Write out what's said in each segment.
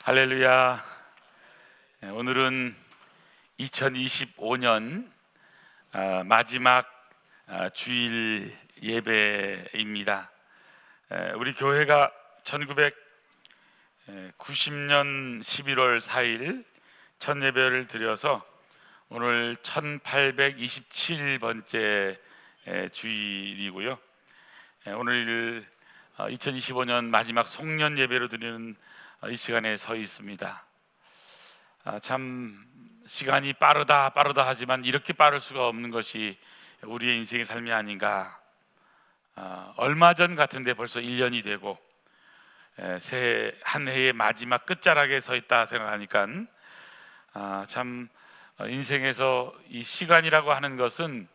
할렐루야. 오늘은 2025년 마지막 주일 예배입니다. 우리 교회가 1990년 11월 4일 첫 예배를 드려서 오늘 1827번째 주일이고요. 오늘 2025년 마지막 송년 예배로 드리는 이 시간에 서 있습니다. 참 시간이 빠르다 하지만 이렇게 빠를 수가 없는 것이 우리의 인생의 삶이 아닌가. 얼마 전 같은데 벌써 1년이 되고 새해 한 해의 마지막 끝자락에 서 있다 생각하니까 참 인생에서 이 시간이라고 하는 것은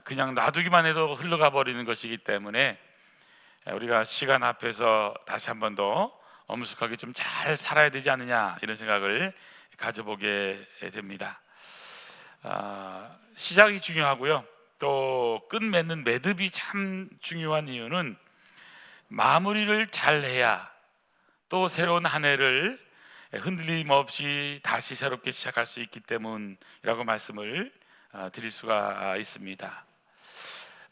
그냥 놔두기만 해도 흘러가 버리는 것이기 때문에 우리가 시간 앞에서 다시 한 번 더 엄숙하게 좀 잘 살아야 되지 않느냐, 이런 생각을 가져보게 됩니다. 시작이 중요하고요, 또 끝맺는 매듭이 참 중요한 이유는 마무리를 잘 해야 또 새로운 한 해를 흔들림 없이 다시 새롭게 시작할 수 있기 때문이라고 말씀을 드릴 수가 있습니다.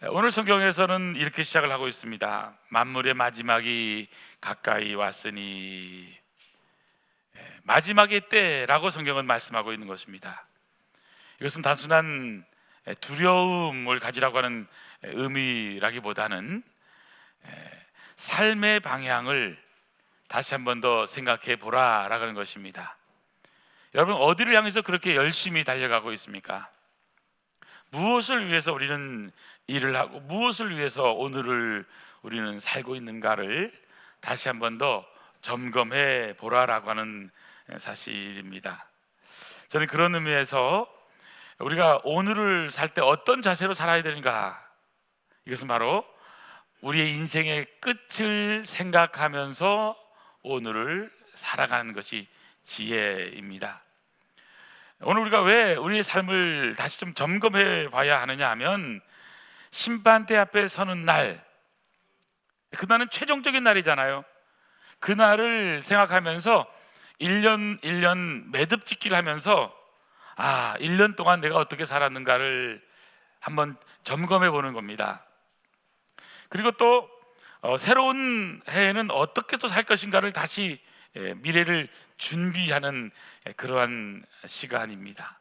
오늘 성경에서는 이렇게 시작을 하고 있습니다. 만물의 마지막이 가까이 왔으니. 마지막의 때라고 성경은 말씀하고 있는 것입니다. 이것은 단순한 두려움을 가지라고 하는 의미라기보다는 삶의 방향을 다시 한 번 더 생각해 보라라는 것입니다. 여러분, 어디를 향해서 그렇게 열심히 달려가고 있습니까? 무엇을 위해서 우리는 일을 하고 무엇을 위해서 오늘을 우리는 살고 있는가를 다시 한 번 더 점검해 보라라고 하는 사실입니다. 저는 그런 의미에서 우리가 오늘을 살 때 어떤 자세로 살아야 되는가, 이것은 바로 우리의 인생의 끝을 생각하면서 오늘을 살아가는 것이 지혜입니다. 오늘 우리가 왜 우리의 삶을 다시 좀 점검해 봐야 하느냐 하면, 심판대 앞에 서는 날, 그날은 최종적인 날이잖아요. 그날을 생각하면서 1년 1년 매듭 짓기를 하면서 1년 동안 내가 어떻게 살았는가를 한번 점검해 보는 겁니다. 그리고 또 새로운 해에는 어떻게 또 살 것인가를 다시 미래를 준비하는 그러한 시간입니다.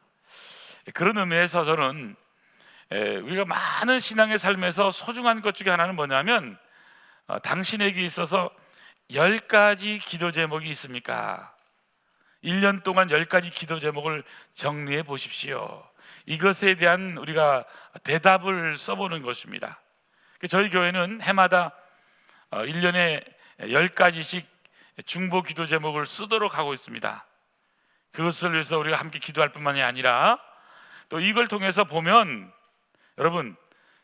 그런 의미에서 저는 우리가 많은 신앙의 삶에서 소중한 것 중에 하나는 뭐냐면, 당신에게 있어서 10가지 기도 제목이 있습니까? 1년 동안 10가지 기도 제목을 정리해 보십시오. 이것에 대한 우리가 대답을 써보는 것입니다. 저희 교회는 해마다 1년에 10가지씩 중보 기도 제목을 쓰도록 하고 있습니다. 그것을 위해서 우리가 함께 기도할 뿐만이 아니라 또 이걸 통해서 보면, 여러분,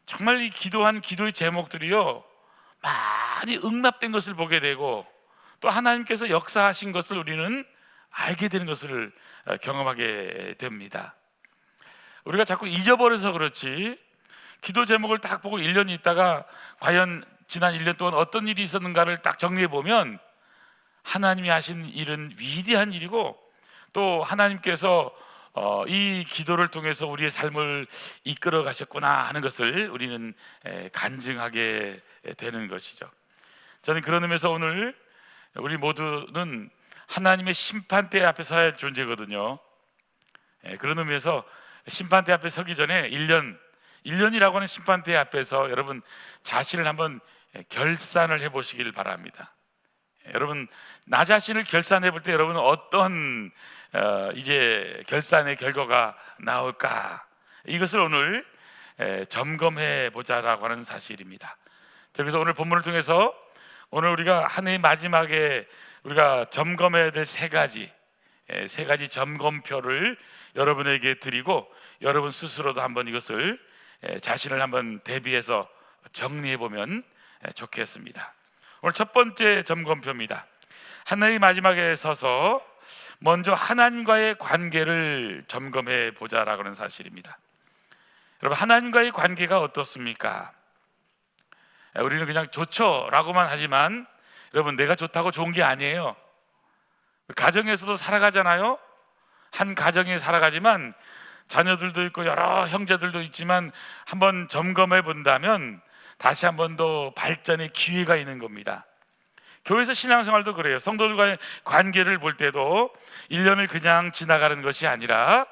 정말 이 기도한 기도의 제목들이요, 많이 응답된 것을 보게 되고 또 하나님께서 역사하신 것을 우리는 알게 되는 것을 경험하게 됩니다. 우리가 자꾸 잊어버려서 그렇지, 기도 제목을 딱 보고 1년 있다가 과연 지난 1년 동안 어떤 일이 있었는가를 딱 정리해 보면 하나님이 하신 일은 위대한 일이고, 또 하나님께서 이 기도를 통해서 우리의 삶을 이끌어 가셨구나 하는 것을 우리는 간증하게 되는 것이죠. 저는 그런 의미에서 오늘 우리 모두는 하나님의 심판대 앞에 서야 할 존재거든요. 그런 의미에서 심판대 앞에 서기 전에 1년이라고 하는 심판대 앞에서 여러분 자신을 한번 결산을 해보시길 바랍니다. 여러분, 나 자신을 결산해 볼 때 여러분은 어떤 이제 결산의 결과가 나올까, 이것을 오늘 점검해 보자라고 하는 사실입니다. 그래서 오늘 본문을 통해서 오늘 우리가 한 해의 마지막에 우리가 점검해야 될 세 가지 점검표를 여러분에게 드리고, 여러분 스스로도 한번 이것을 자신을 한번 대비해서 정리해 보면 좋겠습니다. 오늘 첫 번째 점검표입니다. 한 해의 마지막에 서서 먼저 하나님과의 관계를 점검해 보자라고 하는 사실입니다. 여러분, 하나님과의 관계가 어떻습니까? 우리는 그냥 좋죠 라고만 하지만, 여러분, 내가 좋다고 좋은 게 아니에요. 가정에서도 살아가잖아요. 한 가정에 살아가지만 자녀들도 있고 여러 형제들도 있지만 한번 점검해 본다면 다시 한 번 더 발전의 기회가 있는 겁니다. 교회에서 신앙생활도 그래요. 성도들과의 관계를 볼 때도 1년을 그냥 지나가는 것이 아니라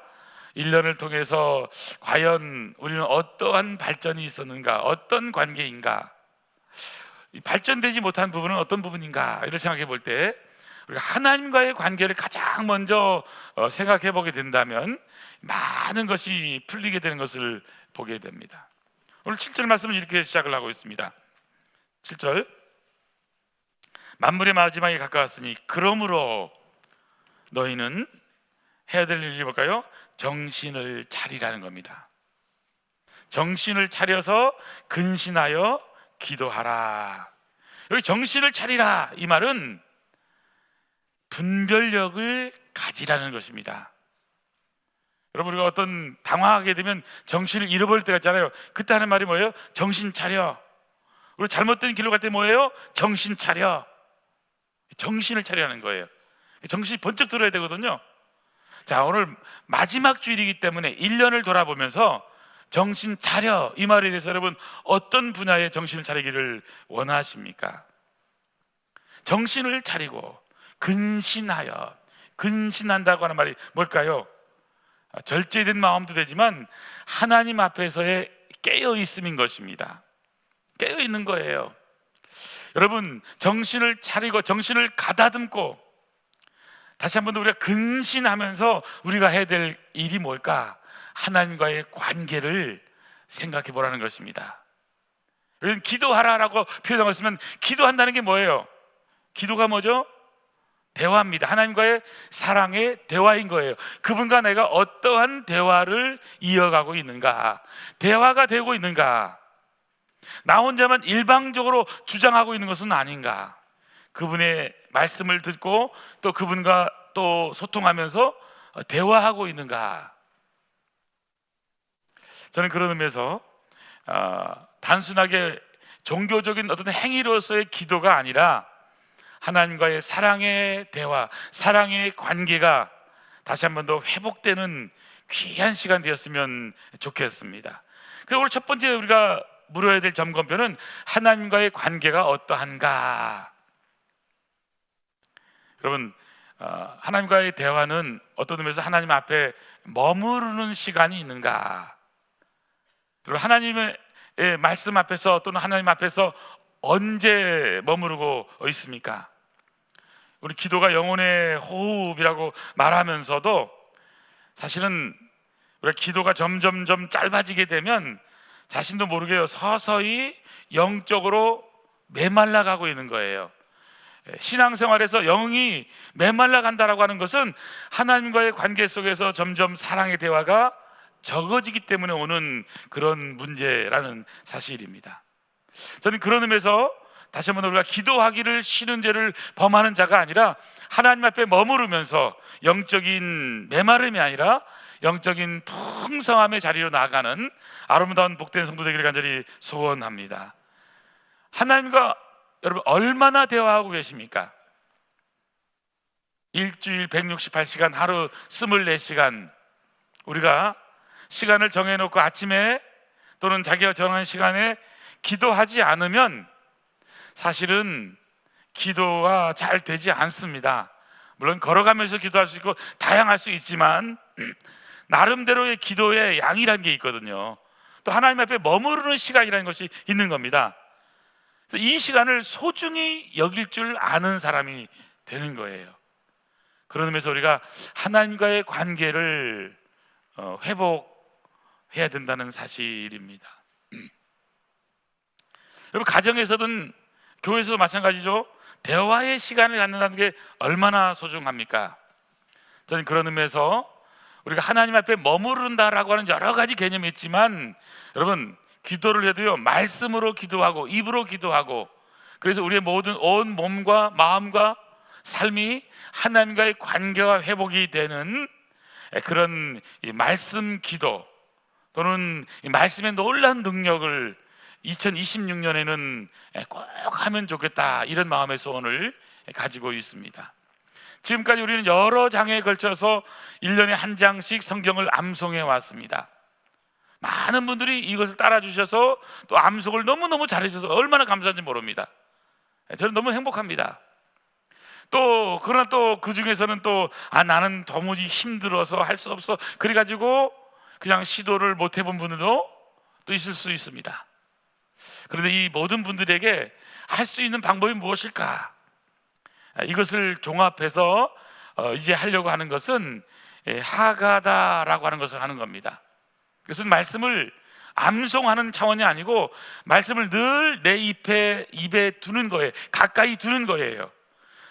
1년을 통해서 과연 우리는 어떠한 발전이 있었는가, 어떤 관계인가, 발전되지 못한 부분은 어떤 부분인가, 이를 생각해 볼 때 우리가 하나님과의 관계를 가장 먼저 생각해 보게 된다면 많은 것이 풀리게 되는 것을 보게 됩니다. 오늘 7절 말씀은 이렇게 시작을 하고 있습니다. 7절, 만물의 마지막이 가까웠으니 그러므로 너희는 해야 될 일이 뭘까요? 정신을 차리라는 겁니다. 정신을 차려서 근신하여 기도하라. 여기 정신을 차리라, 이 말은 분별력을 가지라는 것입니다. 여러분, 우리가 어떤 당황하게 되면 정신을 잃어버릴 때가 있잖아요. 그때 하는 말이 뭐예요? 정신 차려. 우리 잘못된 길로 갈 때 뭐예요? 정신 차려. 정신을 차리라는 거예요. 정신이 번쩍 들어야 되거든요. 자, 오늘 마지막 주일이기 때문에 1년을 돌아보면서 정신 차려, 이 말에 대해서 여러분 어떤 분야에 정신을 차리기를 원하십니까? 정신을 차리고 근신하여, 근신한다고 하는 말이 뭘까요? 절제된 마음도 되지만 하나님 앞에서의 깨어있음인 것입니다. 깨어있는 거예요. 여러분, 정신을 차리고 정신을 가다듬고 다시 한번 더 우리가 근신하면서 우리가 해야 될 일이 뭘까? 하나님과의 관계를 생각해 보라는 것입니다. 여러분, 기도하라라고 표현하고 있으면 기도한다는 게 뭐예요? 기도가 뭐죠? 대화입니다. 하나님과의 사랑의 대화인 거예요. 그분과 내가 어떠한 대화를 이어가고 있는가, 대화가 되고 있는가, 나 혼자만 일방적으로 주장하고 있는 것은 아닌가, 그분의 말씀을 듣고 또 그분과 또 소통하면서 대화하고 있는가. 저는 그런 의미에서 단순하게 종교적인 어떤 행위로서의 기도가 아니라 하나님과의 사랑의 대화, 사랑의 관계가 다시 한 번 더 회복되는 귀한 시간 되었으면 좋겠습니다. 그리고 오늘 첫 번째 우리가 물어야 될 점검표는 하나님과의 관계가 어떠한가. 여러분, 하나님과의 대화는 어떤 의미에서 하나님 앞에 머무르는 시간이 있는가, 그리고 하나님의 말씀 앞에서 또는 하나님 앞에서 언제 머무르고 있습니까? 우리 기도가 영혼의 호흡이라고 말하면서도 사실은 우리가 기도가 점점점 짧아지게 되면 자신도 모르게 서서히 영적으로 메말라 가고 있는 거예요. 신앙생활에서 영이 메말라 간다라고 하는 것은 하나님과의 관계 속에서 점점 사랑의 대화가 적어지기 때문에 오는 그런 문제라는 사실입니다. 저는 그런 의미에서 다시 한번 우리가 기도하기를 쉬는 죄를 범하는 자가 아니라 하나님 앞에 머무르면서 영적인 메마름이 아니라 영적인 풍성함의 자리로 나아가는 아름다운 복된 성도 되기를 간절히 소원합니다. 하나님과 여러분 얼마나 대화하고 계십니까? 일주일 168시간, 하루 24시간 우리가 시간을 정해놓고 아침에 또는 자기가 정한 시간에 기도하지 않으면 사실은 기도가 잘 되지 않습니다. 물론 걸어가면서 기도할 수 있고 다양할 수 있지만 나름대로의 기도의 양이라는 게 있거든요. 또 하나님 앞에 머무르는 시간이라는 것이 있는 겁니다. 그래서 이 시간을 소중히 여길 줄 아는 사람이 되는 거예요. 그런 의미에서 우리가 하나님과의 관계를 회복해야 된다는 사실입니다. 여러분, 가정에서든 교회에서도 마찬가지죠. 대화의 시간을 갖는다는 게 얼마나 소중합니까? 저는 그런 의미에서 우리가 하나님 앞에 머무른다라고 하는 여러 가지 개념이 있지만 여러분, 기도를 해도요, 말씀으로 기도하고 입으로 기도하고, 그래서 우리의 모든 온 몸과 마음과 삶이 하나님과의 관계가 회복이 되는 그런 말씀 기도 또는 말씀의 놀라운 능력을 2026년에는 꼭 하면 좋겠다, 이런 마음의 소원을 가지고 있습니다. 지금까지 우리는 여러 장에 걸쳐서 1년에 한 장씩 성경을 암송해 왔습니다. 많은 분들이 이것을 따라 주셔서 또 암송을 너무너무 잘해주셔서 얼마나 감사한지 모릅니다. 저는 너무 행복합니다. 또 그러나 또 그 중에서는 또 나는 도무지 힘들어서 할 수 없어 그래가지고 그냥 시도를 못 해본 분들도 또 있을 수 있습니다. 그런데 이 모든 분들에게 할 수 있는 방법이 무엇일까? 이것을 종합해서 이제 하려고 하는 것은 하가다라고 하는 것을 하는 겁니다. 그것은 말씀을 암송하는 차원이 아니고 말씀을 늘 내 입에 두는 거예요. 가까이 두는 거예요.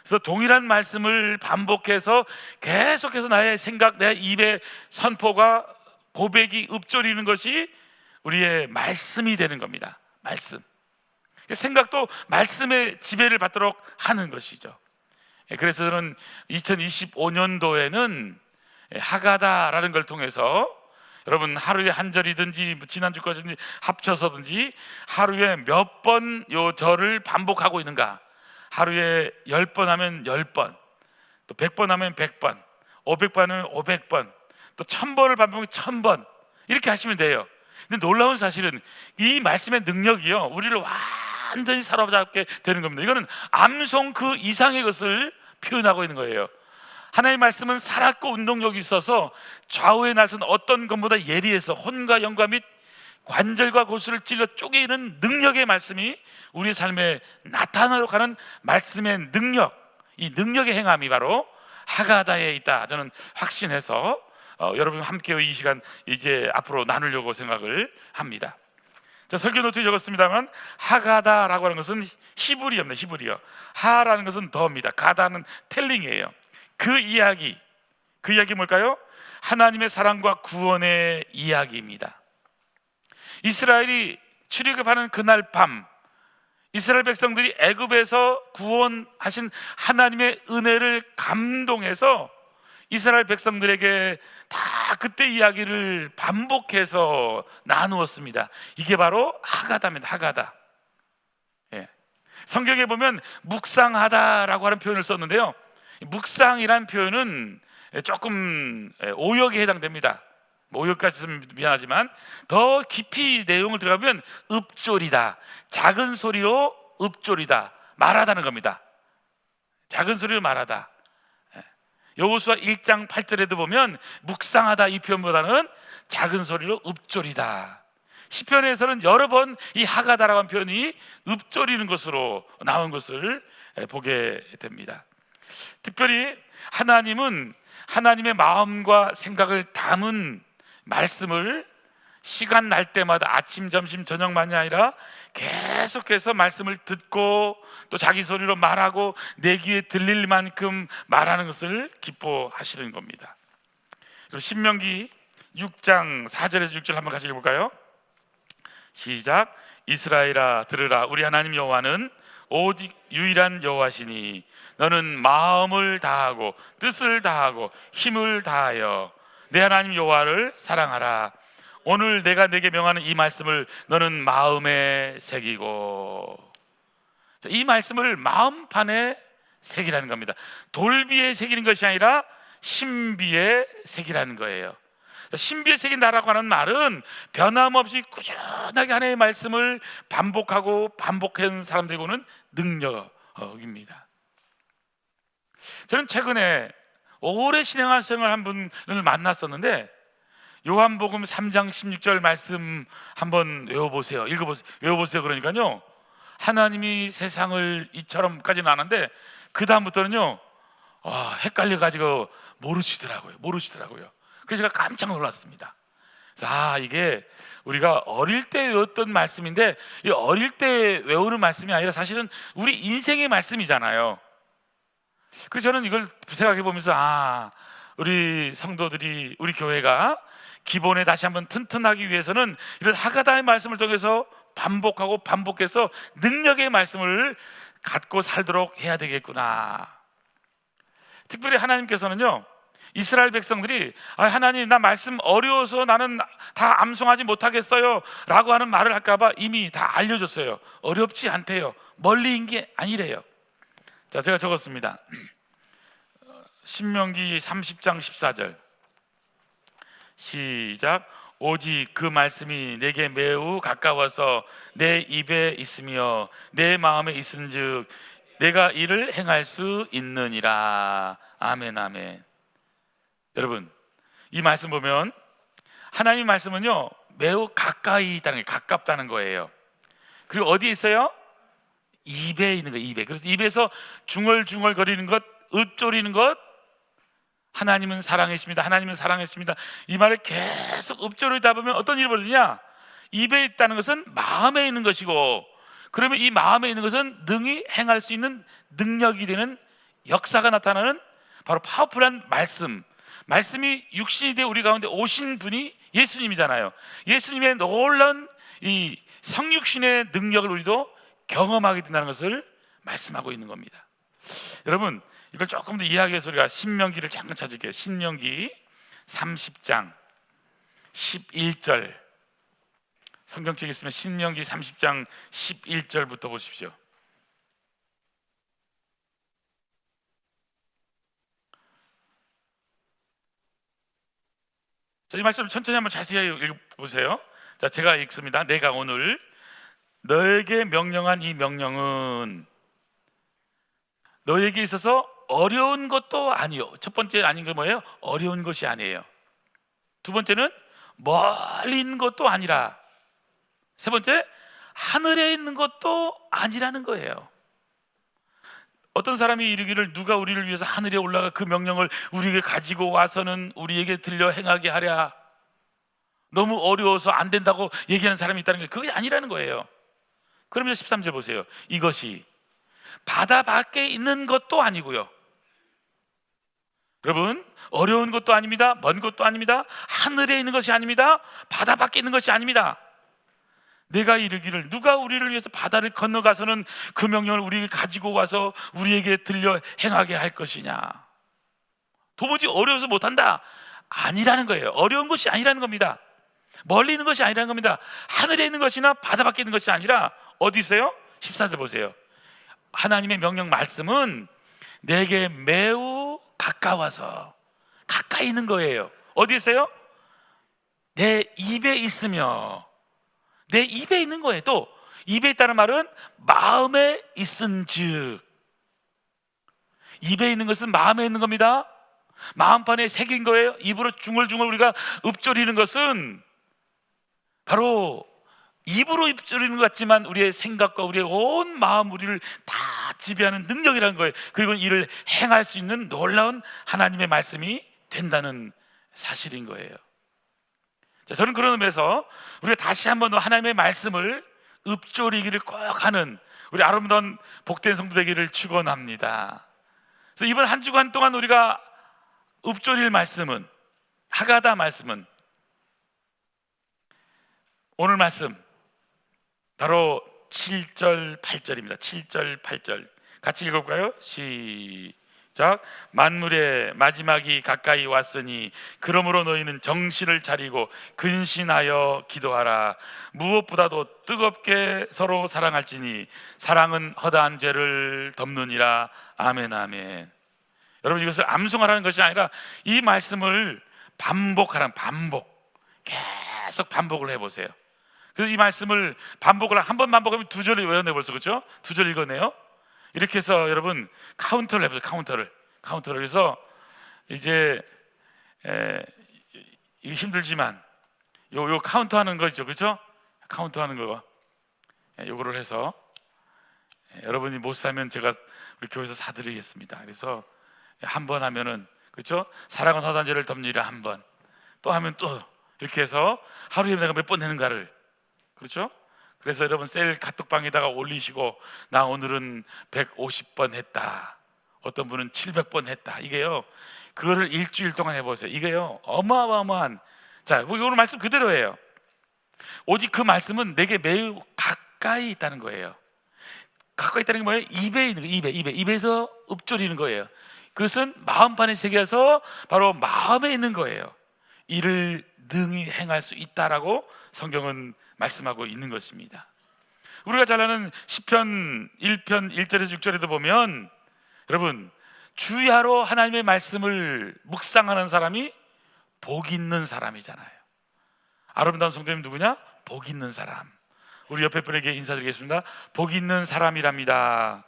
그래서 동일한 말씀을 반복해서 계속해서 나의 생각, 내 입의 선포가 고백이 읊조리는 것이 우리의 말씀이 되는 겁니다. 말씀. 생각도 말씀의 지배를 받도록 하는 것이죠. 그래서 저는 2025년도에는 하가다라는 걸 통해서 여러분 하루에 한 절이든지 지난주까지 합쳐서든지 하루에 몇 번 요 절을 반복하고 있는가? 하루에 10번 하면 10번, 또 100번 하면 100번, 500번 하면 500번, 또 1000번을 반복하면 1000번 이렇게 하시면 돼요. 근데 놀라운 사실은 이 말씀의 능력이요 우리를 완전히 사로잡게 되는 겁니다. 이거는 암송 그 이상의 것을 표현하고 있는 거예요. 하나님의 말씀은 살았고 운동력이 있어서 좌우의 낫은 어떤 것보다 예리해서 혼과 영과 및 관절과 고수를 찔러 쪼개는 능력의 말씀이 우리 삶에 나타나도록 하는 말씀의 능력, 이 능력의 행함이 바로 하가다에 있다. 저는 확신해서 여러분 함께 이 시간 이제 앞으로 나누려고 생각을 합니다. 자, 설교 노트에 적었습니다만 하가다라고 하는 것은 히브리어입니다. 히브리어. 하라는 것은 더입니다. 가다는 텔링이에요. 그 이야기 뭘까요? 하나님의 사랑과 구원의 이야기입니다. 이스라엘이 출애굽하는 그날 밤 이스라엘 백성들이 애굽에서 구원하신 하나님의 은혜를 감동해서 이스라엘 백성들에게 다 그때 이야기를 반복해서 나누었습니다. 이게 바로 하가다입니다. 하가다. 성경에 보면 묵상하다라고 하는 표현을 썼는데요, 묵상이란 표현은 조금 오역에 해당됩니다. 오역까지 쓰면 미안하지만 더 깊이 내용을 들어가면 읊조리다, 작은 소리로 읊조리다, 말하다는 겁니다. 작은 소리로 말하다. 여호수아 1장 8절에도 보면 묵상하다 이 표현보다는 작은 소리로 읊조리다. 시편에서는 여러 번 이 하가다라고 하는 표현이 읊조리는 것으로 나온 것을 보게 됩니다. 특별히 하나님은 하나님의 마음과 생각을 담은 말씀을 시간 날 때마다 아침, 점심, 저녁만이 아니라 계속해서 말씀을 듣고 또 자기 소리로 말하고 내 귀에 들릴 만큼 말하는 것을 기뻐하시는 겁니다. 그럼 신명기 6장 4절에서 6절 한번 같이 읽어볼까요? 시작. 이스라엘아 들으라, 우리 하나님 여호와는 오직 유일한 여호와시니 너는 마음을 다하고 뜻을 다하고 힘을 다하여 내 하나님 여호와를 사랑하라. 오늘 내가 내게 명하는 이 말씀을 너는 마음에 새기고. 이 말씀을 마음판에 새기라는 겁니다. 돌비에 새기는 것이 아니라 신비에 새기라는 거예요. 신비에 새긴다라고 하는 말은 변함없이 꾸준하게 하나님의 말씀을 반복하고 반복한 사람들이고는 능력입니다. 저는 최근에 오래 신앙할 생활 한 분을 만났었는데 요한복음 3장 16절 말씀 한번 외워보세요. 읽어보세요. 외워보세요. 그러니까요, 하나님이 세상을 이처럼까지는 아는데 그 다음부터는요 헷갈려가지고 모르시더라고요. 그래서 제가 깜짝 놀랐습니다. 그래서 이게 우리가 어릴 때 외웠던 말씀인데 이 어릴 때 외우는 말씀이 아니라 사실은 우리 인생의 말씀이잖아요. 그래서 저는 이걸 생각해 보면서 우리 성도들이, 우리 교회가 기본에 다시 한번 튼튼하기 위해서는 이런 하가다의 말씀을 통해서 반복하고 반복해서 능력의 말씀을 갖고 살도록 해야 되겠구나. 특별히 하나님께서는요, 이스라엘 백성들이 하나님 나 말씀 어려워서 나는 다 암송하지 못하겠어요 라고 하는 말을 할까 봐 이미 다 알려줬어요. 어렵지 않대요. 멀리인 게 아니래요. 자, 제가 적었습니다. 신명기 30장 14절 시작. 오직 그 말씀이 내게 매우 가까워서 내 입에 있으며 내 마음에 있은즉 내가 이를 행할 수 있느니라. 아멘 아멘. 여러분, 이 말씀 보면 하나님의 말씀은요 매우 가까이 있다는 게 가깝다는 거예요. 그리고 어디에 있어요? 입에 있는 거예요. 입에. 그래서 입에서 중얼중얼 거리는 것, 읊조리는 것, 하나님은 사랑했습니다, 하나님은 사랑했습니다, 이 말을 계속 읊조리다 보면 어떤 일이 벌어지냐? 입에 있다는 것은 마음에 있는 것이고, 그러면 이 마음에 있는 것은 능히 행할 수 있는 능력이 되는 역사가 나타나는 바로 파워풀한 말씀이 육신이 되어 우리 가운데 오신 분이 예수님이잖아요. 예수님의 놀라운 이 성육신의 능력을 우리도 경험하게 된다는 것을 말씀하고 있는 겁니다. 여러분, 이걸 조금 더 이해하기 위해서 우리가 신명기를 잠깐 찾을게요. 신명기 30장 11절 성경책에 있으면 신명기 30장 11절부터 보십시오. 자, 이 말씀 천천히 한번 자세히 읽어보세요. 자, 제가 읽습니다. 내가 오늘 너에게 명령한 이 명령은 너에게 있어서 어려운 것도 아니요. 첫 번째 아닌 게 뭐예요? 어려운 것이 아니에요. 두 번째는 멀리 있는 것도 아니라, 세 번째 하늘에 있는 것도 아니라는 거예요. 어떤 사람이 이르기를 누가 우리를 위해서 하늘에 올라가 그 명령을 우리에게 가지고 와서는 우리에게 들려 행하게 하랴. 너무 어려워서 안 된다고 얘기하는 사람이 있다는 게 그게 아니라는 거예요. 그러면서 13절 보세요. 이것이 바다 밖에 있는 것도 아니고요. 여러분, 어려운 것도 아닙니다. 먼 것도 아닙니다. 하늘에 있는 것이 아닙니다. 바다 밖에 있는 것이 아닙니다. 내가 이르기를 누가 우리를 위해서 바다를 건너가서는 그 명령을 우리에게 가지고 와서 우리에게 들려 행하게 할 것이냐. 도무지 어려워서 못한다 아니라는 거예요. 어려운 것이 아니라는 겁니다. 멀리 있는 것이 아니라는 겁니다. 하늘에 있는 것이나 바다 밖에 있는 것이 아니라 어디 있어요? 14절 보세요. 하나님의 명령 말씀은 내게 매우 가까워서 가까이 있는 거예요. 어디 있어요? 내 입에 있으며, 내 입에 있는 거예요. 또 입에 있다는 말은 마음에 있은즉, 입에 있는 것은 마음에 있는 겁니다. 마음판에 새긴 거예요. 입으로 중얼중얼 우리가 읊조리는 것은 바로 입으로 읊조리는 것 같지만 우리의 생각과 우리의 온 마음, 우리를 다 지배하는 능력이라는 거예요. 그리고 이를 행할 수 있는 놀라운 하나님의 말씀이 된다는 사실인 거예요. 자, 저는 그런 의미에서 우리가 다시 한번 더 하나님의 말씀을 읊조리기를 꼭 하는 우리 아름다운 복된 성도 되기를 축원합니다. 그래서 이번 한 주간 동안 우리가 읊조릴 말씀은, 하가다 말씀은, 오늘 말씀 바로 7절 8절입니다. 7절 8절 같이 읽어볼까요? 시작. 만물의 마지막이 가까이 왔으니 그러므로 너희는 정신을 차리고 근신하여 기도하라. 무엇보다도 뜨겁게 서로 사랑할지니 사랑은 허다한 죄를 덮느니라. 아멘 아멘. 여러분, 이것을 암송하라는 것이 아니라 이 말씀을 반복하라는, 계속 반복을 해보세요. 그래서 이 말씀을 반복을 한 번 반복하면 두 절을 외워내 벌써, 그렇죠? 두 절 읽어내요. 이렇게 해서 여러분 카운터를 해보세요. 카운터를 해서 이제 이게 힘들지만 요 카운터하는 거죠, 그렇죠? 카운터하는 거 요거를 해서 여러분이 못 사면 제가 우리 교회에서 사드리겠습니다. 그래서 한 번 하면은, 그렇죠? 사랑은 허다한 죄를 덮느니라 한 번, 또 하면 또 이렇게 해서 하루에 내가 몇 번 되는가를, 그렇죠? 그래서 여러분 셀 카톡방에다가 올리시고 나 오늘은 150번 했다, 어떤 분은 700번 했다, 이게요, 그거를 일주일 동안 해보세요. 이게요 어마어마한, 자, 오늘 말씀 그대로예요. 오직 그 말씀은 내게 매우 가까이 있다는 거예요. 가까이 있다는 게 뭐예요? 입에 있는 거예요. 입에서 읊조리는 거예요. 그것은 마음판에 새겨서 바로 마음에 있는 거예요. 이를 능히 행할 수 있다라고 성경은 말씀하고 있는 것입니다. 우리가 잘 아는 시편 1편 1절에서 6절에도 보면 여러분 주야로 하나님의 말씀을 묵상하는 사람이 복 있는 사람이잖아요. 아름다운 성도님 누구냐? 복 있는 사람. 우리 옆에 분에게 인사드리겠습니다. 복 있는 사람이랍니다.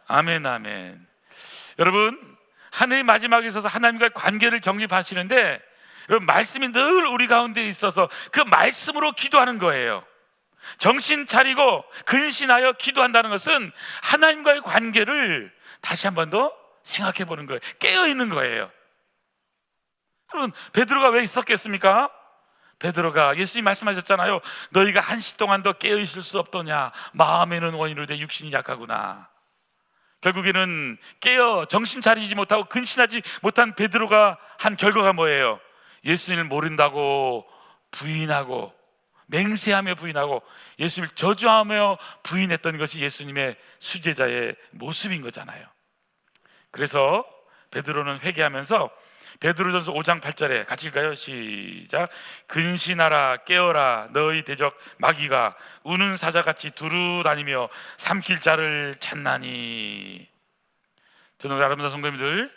아멘, 아멘. 여러분, 한 해의 마지막에 있어서 하나님과의 관계를 정립하시는데, 여러분, 말씀이 늘 우리 가운데 있어서 그 말씀으로 기도하는 거예요. 정신 차리고 근신하여 기도한다는 것은 하나님과의 관계를 다시 한 번 더 생각해 보는 거예요. 깨어 있는 거예요. 여러분, 베드로가 왜 있었겠습니까? 베드로가 예수님 말씀하셨잖아요. 너희가 한시 동안 더 깨어 있을 수 없더냐? 마음에는 원인으로 돼 육신이 약하구나. 결국에는 깨어 정신 차리지 못하고 근신하지 못한 베드로가 한 결과가 뭐예요? 예수님을 모른다고 부인하고 맹세하며 부인하고 예수님을 저주하며 부인했던 것이 예수님의 수제자의 모습인 거잖아요. 그래서 베드로는 회개하면서 베드로전서 5장 8절에 같이 읽어요. 시작. 근신하라 깨어라 너희 대적 마귀가 우는 사자같이 두루 다니며 삼킬 자를 찾나니. 저는 아름다운 성도님들,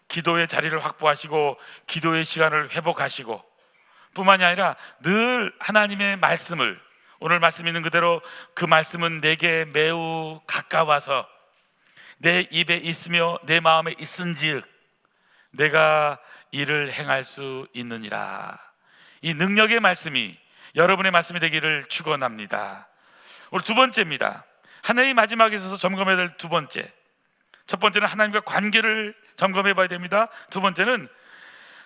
기도의 자리를 확보하시고 기도의 시간을 회복하시고 뿐만이 아니라 늘 하나님의 말씀을, 오늘 말씀 있는 그대로 그 말씀은 내게 매우 가까워서 내 입에 있으며 내 마음에 있은즉 내가 이를 행할 수 있느니라. 이 능력의 말씀이 여러분의 말씀이 되기를 축원합니다. 오늘 두 번째입니다. 하나님의 마지막에 있어서 점검해야 될 두 번째. 첫 번째는 하나님과 관계를 점검해 봐야 됩니다. 두 번째는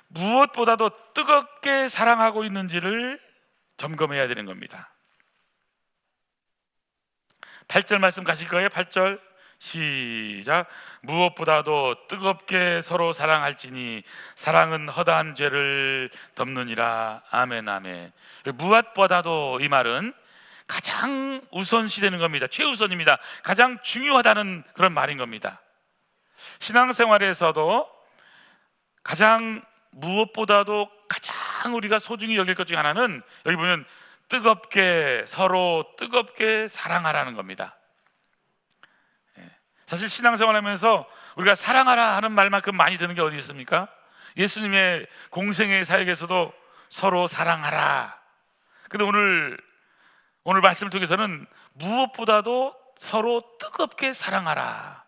무엇보다도 뜨겁게 사랑하고 있는지를 점검해야 되는 겁니다. 8절 말씀 가실 거예요. 8절 시작. 무엇보다도 뜨겁게 서로 사랑할지니 사랑은 허다한 죄를 덮느니라. 아멘, 아멘. 무엇보다도 이 말은 가장 우선시되는 겁니다. 최우선입니다. 가장 중요하다는 그런 말인 겁니다. 신앙생활에서도 가장 무엇보다도 가장 우리가 소중히 여길 것 중에 하나는 여기 보면 뜨겁게 서로 뜨겁게 사랑하라는 겁니다. 사실 신앙생활하면서 우리가 사랑하라 하는 말만큼 많이 듣는 게 어디 있습니까? 예수님의 공생의 사역에서도 서로 사랑하라. 근데 오늘 말씀을 통해서는 무엇보다도 서로 뜨겁게 사랑하라.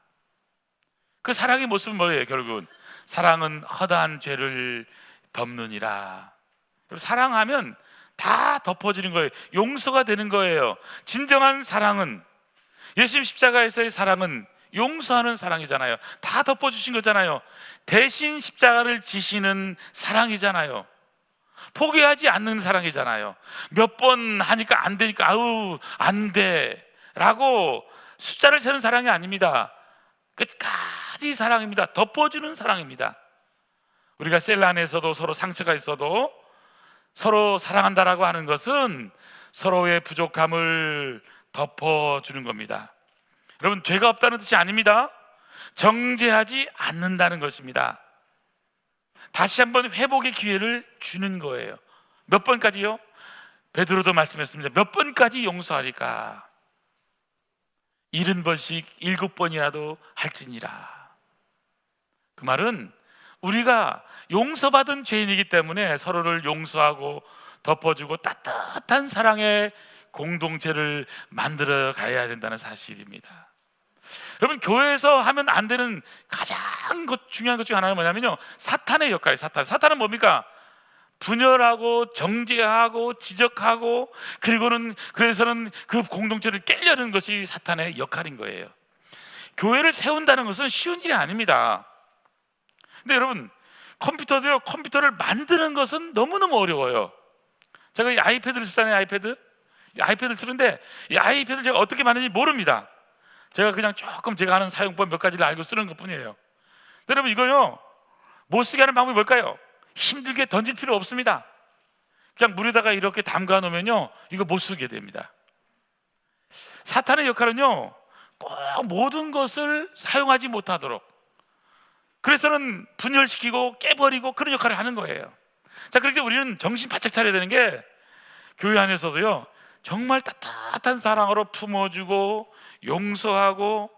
그 사랑의 모습은 뭐예요? 결국은 사랑은 허다한 죄를 덮느니라. 사랑하면 다 덮어지는 거예요. 용서가 되는 거예요. 진정한 사랑은, 예수님 십자가에서의 사랑은 용서하는 사랑이잖아요. 다 덮어주신 거잖아요. 대신 십자가를 지시는 사랑이잖아요. 포기하지 않는 사랑이잖아요. 몇 번 하니까 안 되니까 아우 안 돼 라고 숫자를 세는 사랑이 아닙니다. 끝까지 사랑입니다. 덮어주는 사랑입니다. 우리가 셀 안에서도 서로 상처가 있어도 서로 사랑한다라고 하는 것은 서로의 부족함을 덮어주는 겁니다. 여러분, 죄가 없다는 뜻이 아닙니다. 정죄하지 않는다는 것입니다. 다시 한번 회복의 기회를 주는 거예요. 몇 번까지요? 베드로도 말씀했습니다. 몇 번까지 용서하리까? 70번씩 7번이라도 할지니라. 그 말은 우리가 용서받은 죄인이기 때문에 서로를 용서하고 덮어주고 따뜻한 사랑의 공동체를 만들어 가야 된다는 사실입니다. 여러분, 교회에서 하면 안 되는 가장 중요한 것 중에 하나는 뭐냐면요, 사탄의 역할이에요. 사탄은 뭡니까? 분열하고 정죄하고 지적하고 그래서는 그 공동체를 깨려는 것이 사탄의 역할인 거예요. 교회를 세운다는 것은 쉬운 일이 아닙니다. 근데 여러분, 컴퓨터를 만드는 것은 너무너무 어려워요. 제가 이 아이패드를 쓰잖아요. 아이패드를 쓰는데 이 아이패드를 제가 어떻게 만드는지 모릅니다. 제가 그냥 조금 제가 아는 사용법 몇 가지를 알고 쓰는 것 뿐이에요. 여러분, 이거요 못 쓰게 하는 방법이 뭘까요? 힘들게 던질 필요 없습니다. 그냥 물에다가 이렇게 담가 놓으면요 이거 못 쓰게 됩니다. 사탄의 역할은요 꼭 모든 것을 사용하지 못하도록, 그래서는 분열시키고 깨버리고 그런 역할을 하는 거예요. 자, 그렇게 우리는 정신 바짝 차려야 되는 게, 교회 안에서도요 정말 따뜻한 사랑으로 품어주고 용서하고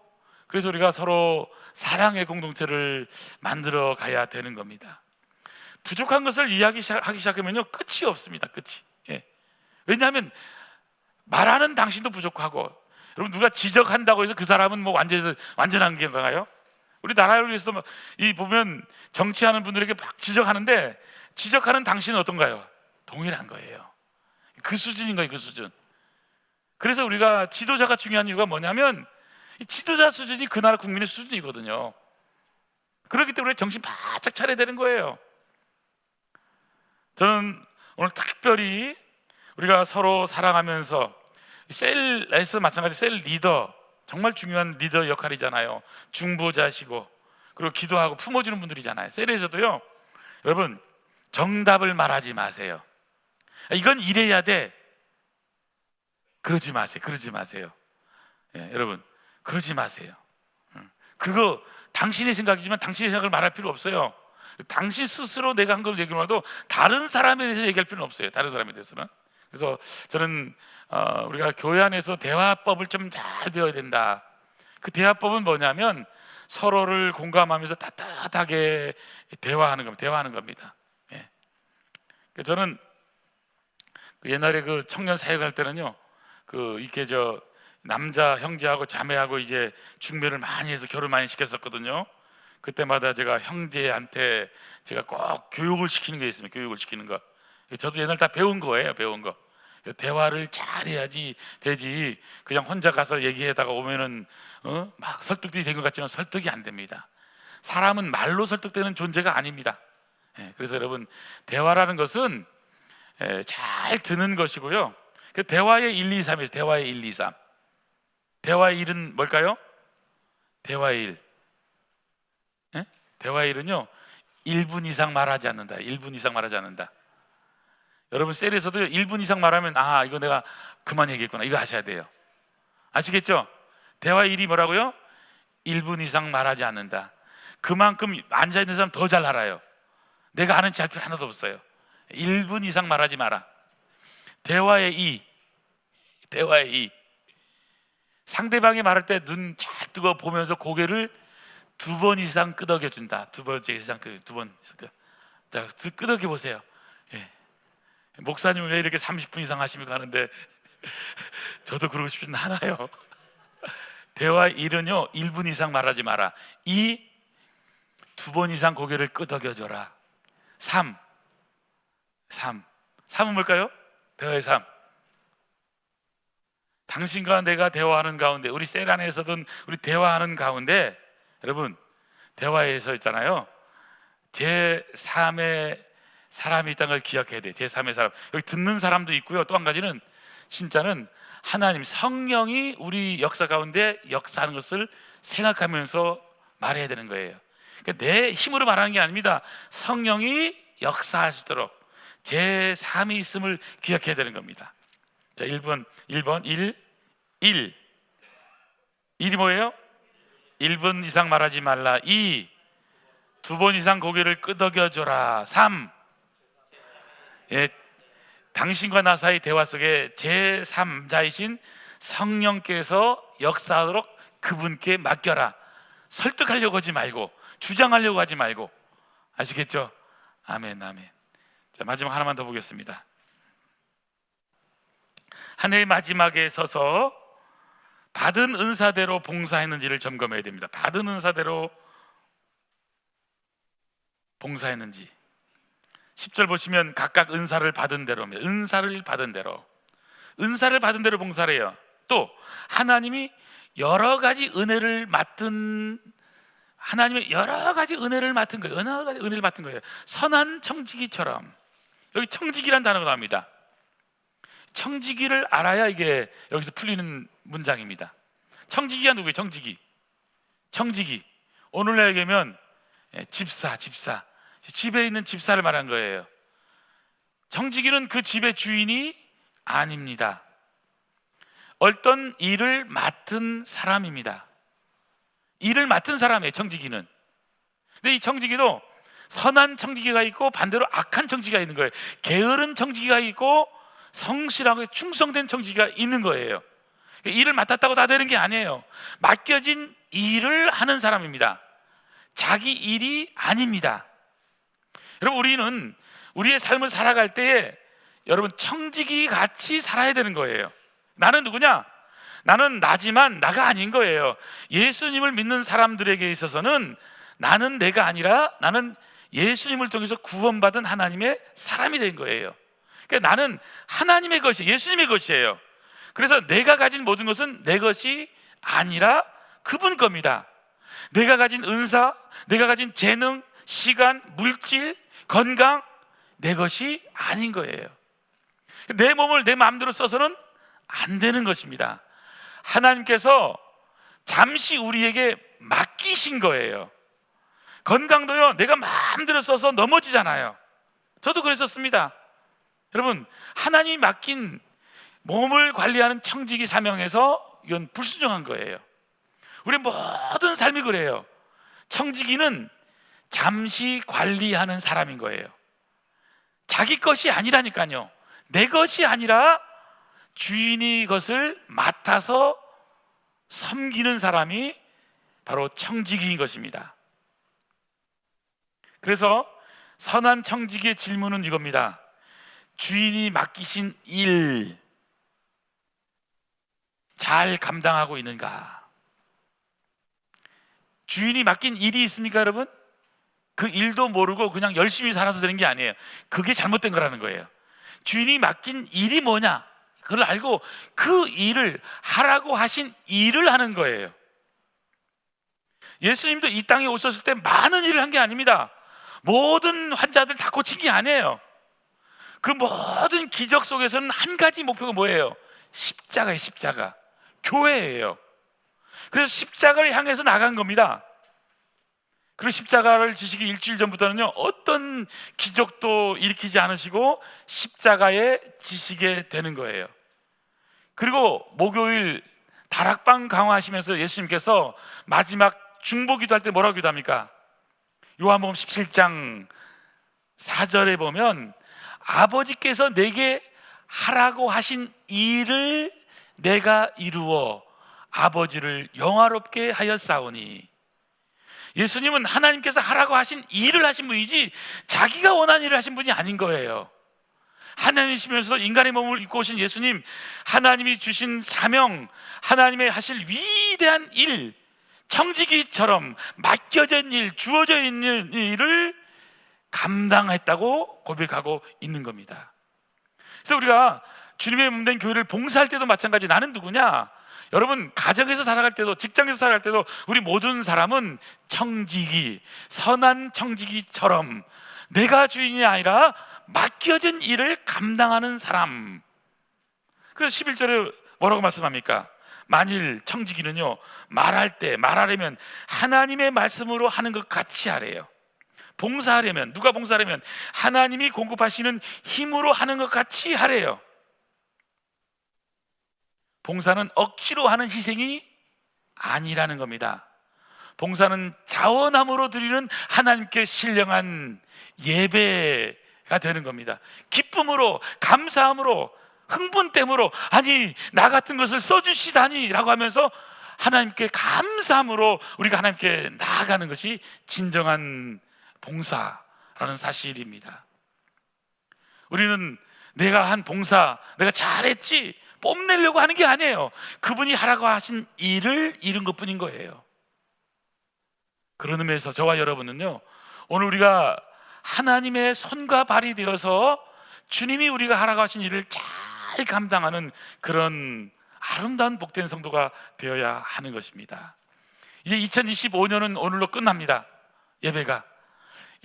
그래서 우리가 서로 사랑의 공동체를 만들어 가야 되는 겁니다. 부족한 것을 이야기하기 시작하면요, 끝이 없습니다. 끝이. 예. 왜냐하면 말하는 당신도 부족하고, 여러분 누가 지적한다고 해서 그 사람은 뭐 완전한 건가요? 우리 나라를 위해서도 이 보면 정치하는 분들에게 막 지적하는데, 지적하는 당신은 어떤가요? 동일한 거예요. 그 수준인 거예요, 그 수준. 그래서 우리가 지도자가 중요한 이유가 뭐냐면, 이 지도자 수준이 그 나라 국민의 수준이거든요. 그렇기 때문에 정신 바짝 차려야 되는 거예요. 저는 오늘 특별히 우리가 서로 사랑하면서, 셀에서 마찬가지, 셀 리더 정말 중요한 리더 역할이잖아요. 중보자시고, 그리고 기도하고 품어주는 분들이잖아요. 셀에서도요, 여러분 정답을 말하지 마세요. 이건 이래야 돼, 그러지 마세요. 그러지 마세요. 예, 여러분 그러지 마세요. 그거 당신의 생각이지만 당신의 생각을 말할 필요 없어요. 당신 스스로 내가 한 걸 얘기해도 다른 사람에 대해서 얘기할 필요는 없어요. 다른 사람에 대해서는. 그래서 저는 우리가 교회 안에서 대화법을 좀 잘 배워야 된다. 그 대화법은 뭐냐면 서로를 공감하면서 따뜻하게 대화하는 겁니다. 예. 저는 옛날에 그 청년 사역할 때는요, 이렇게 남자 형제하고 자매하고 이제 중매를 많이 해서 결혼 많이 시켰었거든요. 그때마다 제가 형제한테 제가 꼭 교육을 시키는 게 있습니다. 교육을 시키는 거. 저도 옛날 다 배운 거예요. 배운 거. 대화를 잘 해야지 되지, 그냥 혼자 가서 얘기하다가 오면은 막 설득이 된 것 같지만 설득이 안 됩니다. 사람은 말로 설득되는 존재가 아닙니다. 그래서 여러분, 대화라는 것은 잘 듣는 것이고요. 그 대화의 1, 2, 3이에요. 대화의 1, 2, 3. 대화의 1은 뭘까요? 대화의 1. 대화의 1은요, 1분 이상 말하지 않는다. 1분 이상 말하지 않는다. 여러분 셀에서도 1분 이상 말하면 이거 내가 그만 얘기했구나, 이거 하셔야 돼요. 아시겠죠? 대화의 1이 뭐라고요? 1분 이상 말하지 않는다. 그만큼 앉아있는 사람 더 잘 알아요. 내가 아는 체 할 필요 하나도 없어요. 1분 이상 말하지 마라. 대화의 2. 대화의 2. 상대방이 말할 때 눈 잘 뜨고 보면서 고개를 2번 이상 끄덕여 준다. 2번째 이상, 2번. 자, 끄덕여 보세요. 예. 목사님은 왜 이렇게 30분 이상 하시면 가는데 저도 그러고 싶진 않아요. 대화 1은요, 1분 이상 말하지 마라. 2, 2번 이상 고개를 끄덕여 줘라. 3. 3은 뭘까요? 대화의 3. 당신과 내가 대화하는 가운데, 우리 셀 안에서든 우리 대화하는 가운데, 여러분 대화에서 있잖아요, 제3의 사람이 있다는 걸 기억해야 돼요. 제3의 사람. 여기 듣는 사람도 있고요. 또 한 가지는 진짜는 하나님, 성령이 우리 역사 가운데 역사하는 것을 생각하면서 말해야 되는 거예요. 그러니까 내 힘으로 말하는 게 아닙니다. 성령이 역사하시도록 제3이 있음을 기억해야 되는 겁니다. 자, 1번 1이 뭐예요? 1분 이상 말하지 말라. 2, 2번 이상 고개를 끄덕여 줘라. 3, 당신과 나 사이 대화 속에 제3자이신 성령께서 역사하도록 그분께 맡겨라. 설득하려고 하지 말고, 주장하려고 하지 말고. 아시겠죠? 아멘, 아멘. 자, 마지막 하나만 더 보겠습니다. 한 해의 마지막에 서서 받은 은사대로 봉사했는지를 점검해야 됩니다. 받은 은사대로 봉사했는지. 10절 보시면 각각 은사를 받은 대로입니다. 은사를 받은 대로 봉사를 해요. 또 하나님이 여러 가지 은혜를 맡은 거예요. 선한 청지기처럼. 여기 청지기란 단어가 나옵니다. 청지기를 알아야 이게 여기서 풀리는 문장입니다. 청지기가 누구예요? 청지기. 오늘날 얘기하면 집사. 집에 있는 집사를 말한 거예요. 청지기는 그 집의 주인이 아닙니다. 어떤 일을 맡은 사람입니다. 일을 맡은 사람이에요, 청지기는. 근데 이 청지기도 선한 청지기가 있고 반대로 악한 청지기가 있는 거예요. 게으른 청지기가 있고 성실하고 충성된 청지기가 있는 거예요. 일을 맡았다고 다 되는 게 아니에요. 맡겨진 일을 하는 사람입니다. 자기 일이 아닙니다. 여러분, 우리는 우리의 삶을 살아갈 때에 여러분 청지기 같이 살아야 되는 거예요. 나는 누구냐? 나는 나지만 나가 아닌 거예요. 예수님을 믿는 사람들에게 있어서는 나는 내가 아니라 나는 예수님을 통해서 구원받은 하나님의 사람이 된 거예요. 그러니까 나는 하나님의 것이, 예수님의 것이에요. 그래서 내가 가진 모든 것은 내 것이 아니라 그분 겁니다. 내가 가진 은사, 내가 가진 재능, 시간, 물질, 건강, 내 것이 아닌 거예요. 내 몸을 내 마음대로 써서는 안 되는 것입니다. 하나님께서 잠시 우리에게 맡기신 거예요. 건강도요, 내가 마음대로 써서 넘어지잖아요. 저도 그랬었습니다. 여러분, 하나님이 맡긴 몸을 관리하는 청지기 사명에서 이건 불순종한 거예요. 우리 모든 삶이 그래요. 청지기는 잠시 관리하는 사람인 거예요. 자기 것이 아니라니까요. 내 것이 아니라 주인이 것을 맡아서 섬기는 사람이 바로 청지기인 것입니다. 그래서 선한 청지기의 질문은 이겁니다. 주인이 맡기신 일 잘 감당하고 있는가? 주인이 맡긴 일이 있습니까, 여러분? 그 일도 모르고 그냥 열심히 살아서 되는 게 아니에요. 그게 잘못된 거라는 거예요. 주인이 맡긴 일이 뭐냐? 그걸 알고 그 일을 하라고 하신 일을 하는 거예요. 예수님도 이 땅에 오셨을 때 많은 일을 한 게 아닙니다. 모든 환자들 다 고친 게 아니에요. 그 모든 기적 속에서는 한 가지 목표가 뭐예요? 십자가예요. 십자가. 교회예요. 그래서 십자가를 향해서 나간 겁니다. 그리고 십자가를 지시기 일주일 전부터는요, 어떤 기적도 일으키지 않으시고 십자가에 지시게 되는 거예요. 그리고 목요일 다락방 강화하시면서 예수님께서 마지막 중보기도 할 때 뭐라고 기도합니까? 요한복음 17장 4절에 보면 아버지께서 내게 하라고 하신 일을 내가 이루어 아버지를 영화롭게 하였사오니. 예수님은 하나님께서 하라고 하신 일을 하신 분이지 자기가 원하는 일을 하신 분이 아닌 거예요. 하나님이시면서 인간의 몸을 입고 오신 예수님, 하나님이 주신 사명, 하나님의 하실 위대한 일, 청지기처럼 맡겨진 일, 주어져 있는 일을 감당했다고 고백하고 있는 겁니다. 그래서 우리가 주님의 몸된 교회를 봉사할 때도 마찬가지. 나는 누구냐? 여러분, 가정에서 살아갈 때도, 직장에서 살아갈 때도 우리 모든 사람은 청지기, 선한 청지기처럼 내가 주인이 아니라 맡겨진 일을 감당하는 사람. 그래서 11절에 뭐라고 말씀합니까? 만일 청지기는요, 말하려면 하나님의 말씀으로 하는 것 같이 하래요. 봉사하려면, 누가 봉사하려면 하나님이 공급하시는 힘으로 하는 것 같이 하래요. 봉사는 억지로 하는 희생이 아니라는 겁니다. 봉사는 자원함으로 드리는 하나님께 신령한 예배가 되는 겁니다. 기쁨으로, 감사함으로, 흥분됨으로, 아니 나 같은 것을 써주시다니 라고 하면서 하나님께 감사함으로 우리가 하나님께 나아가는 것이 진정한 봉사라는 사실입니다. 우리는 내가 한 봉사, 내가 잘했지 뽐내려고 하는 게 아니에요. 그분이 하라고 하신 일을 이룬 것뿐인 거예요. 그런 의미에서 저와 여러분은요, 오늘 우리가 하나님의 손과 발이 되어서 주님이 우리가 하라고 하신 일을 잘 감당하는 그런 아름다운 복된 성도가 되어야 하는 것입니다. 이제 2025년은 오늘로 끝납니다. 예배가.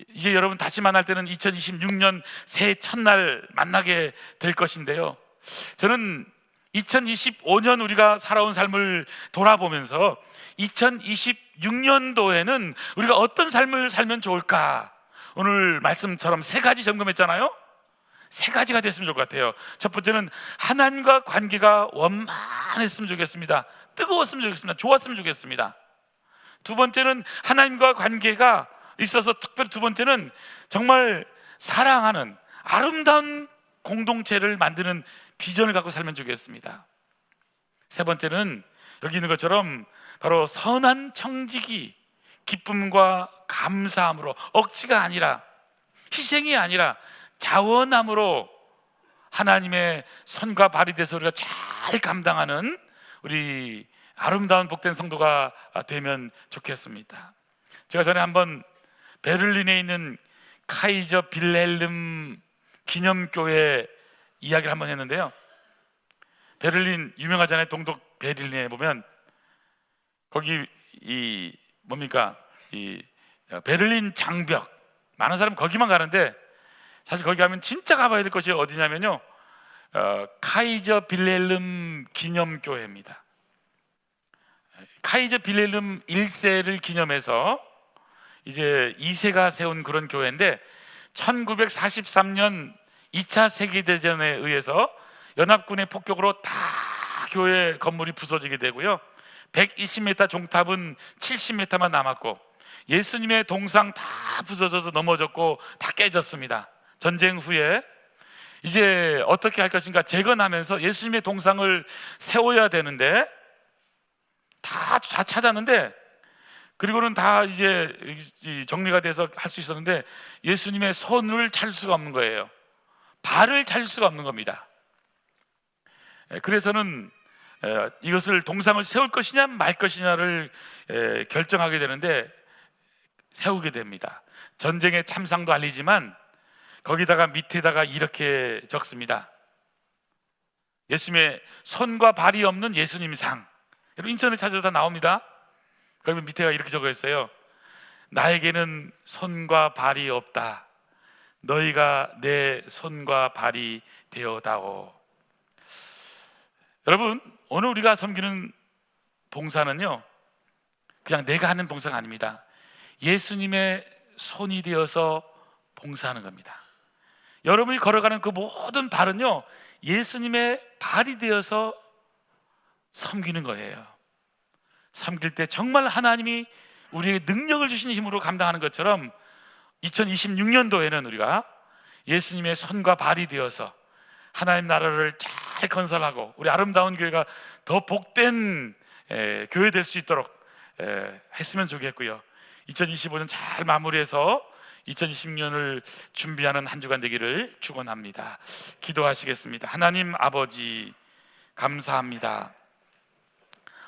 이제 여러분 다시 만날 때는 2026년 새해 첫날 만나게 될 것인데요, 저는 2025년 우리가 살아온 삶을 돌아보면서 2026년도에는 우리가 어떤 삶을 살면 좋을까? 오늘 말씀처럼 세 가지 점검했잖아요. 세 가지가 됐으면 좋을 것 같아요. 첫 번째는 하나님과 관계가 원만했으면 좋겠습니다. 뜨거웠으면 좋겠습니다. 좋았으면 좋겠습니다. 두 번째는 하나님과 관계가 있어서, 특별히 두 번째는 정말 사랑하는 아름다운 공동체를 만드는 비전을 갖고 살면 좋겠습니다. 세 번째는 여기 있는 것처럼 바로 선한 청지기, 기쁨과 감사함으로, 억지가 아니라, 희생이 아니라 자원함으로 하나님의 손과 발이 돼서 우리가 잘 감당하는 우리 아름다운 복된 성도가 되면 좋겠습니다. 제가 전에 한번 베를린에 있는 카이저 빌헬름 기념교회 이야기를 한번 했는데요. 베를린 유명하잖아요. 동독 베를린에 보면 거기 이 뭡니까? 이 베를린 장벽, 많은 사람 거기만 가는데 사실 거기 가면 진짜 가봐야 될 곳이 어디냐면요, 카이저 빌헬름 기념교회입니다. 카이저 빌헬름 1세를 기념해서 이제 2세가 세운 그런 교회인데 1943년 2차 세계대전에 의해서 연합군의 폭격으로 다 교회 건물이 부서지게 되고요, 120m 종탑은 70m만 남았고 예수님의 동상 다 부서져서 넘어졌고 다 깨졌습니다. 전쟁 후에 이제 어떻게 할 것인가 재건하면서 예수님의 동상을 세워야 되는데 다 찾았는데, 그리고는 다 이제 정리가 돼서 할 수 있었는데 예수님의 손을 찾을 수가 없는 거예요. 발을 찾을 수가 없는 겁니다. 그래서는 이것을 동상을 세울 것이냐 말 것이냐를 결정하게 되는데 세우게 됩니다. 전쟁의 참상도 알리지만 거기다가 밑에다가 이렇게 적습니다. 예수님의 손과 발이 없는 예수님 상. 여러분 인터넷 찾아도 다 나옵니다. 그러면 밑에가 이렇게 적어 있어요. 나에게는 손과 발이 없다. 너희가 내 손과 발이 되어다오. 여러분, 오늘 우리가 섬기는 봉사는요, 그냥 내가 하는 봉사가 아닙니다. 예수님의 손이 되어서 봉사하는 겁니다. 여러분이 걸어가는 그 모든 발은요, 예수님의 발이 되어서 섬기는 거예요. 섬길 때 정말 하나님이 우리에게 능력을 주시는 힘으로 감당하는 것처럼 2026년도에는 우리가 예수님의 손과 발이 되어서 하나님 나라를 잘 건설하고 우리 아름다운 교회가 더 복된 교회 될 수 있도록 했으면 좋겠고요, 2025년 잘 마무리해서 2026년을 준비하는 한 주간 되기를 축원합니다. 기도하시겠습니다. 하나님 아버지, 감사합니다.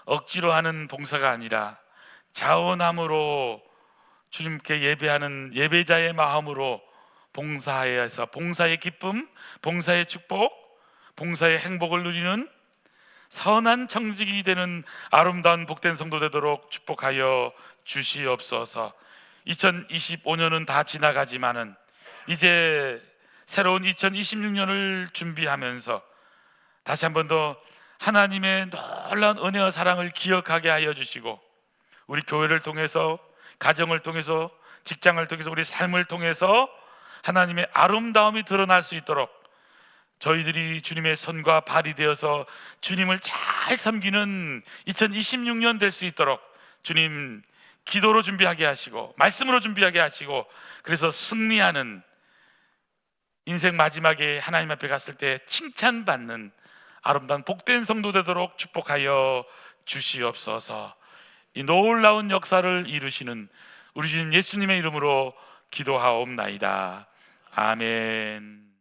억지로 하는 봉사가 아니라 자원함으로 주님께 예배하는 예배자의 마음으로 봉사해서 봉사의 기쁨, 봉사의 축복, 봉사의 행복을 누리는 선한 청직이 되는 아름다운 복된 성도 되도록 축복하여 주시옵소서. 2025년은 다 지나가지만은 이제 새로운 2026년을 준비하면서 다시 한 번 더 하나님의 놀라운 은혜와 사랑을 기억하게 하여 주시고 우리 교회를 통해서, 가정을 통해서, 직장을 통해서, 우리 삶을 통해서 하나님의 아름다움이 드러날 수 있도록 저희들이 주님의 손과 발이 되어서 주님을 잘 섬기는 2026년 될 수 있도록 주님 기도로 준비하게 하시고 말씀으로 준비하게 하시고, 그래서 승리하는 인생 마지막에 하나님 앞에 갔을 때 칭찬받는 아름다운 복된 성도 되도록 축복하여 주시옵소서. 이 놀라운 역사를 이루시는 우리 주님 예수님의 이름으로 기도하옵나이다. 아멘.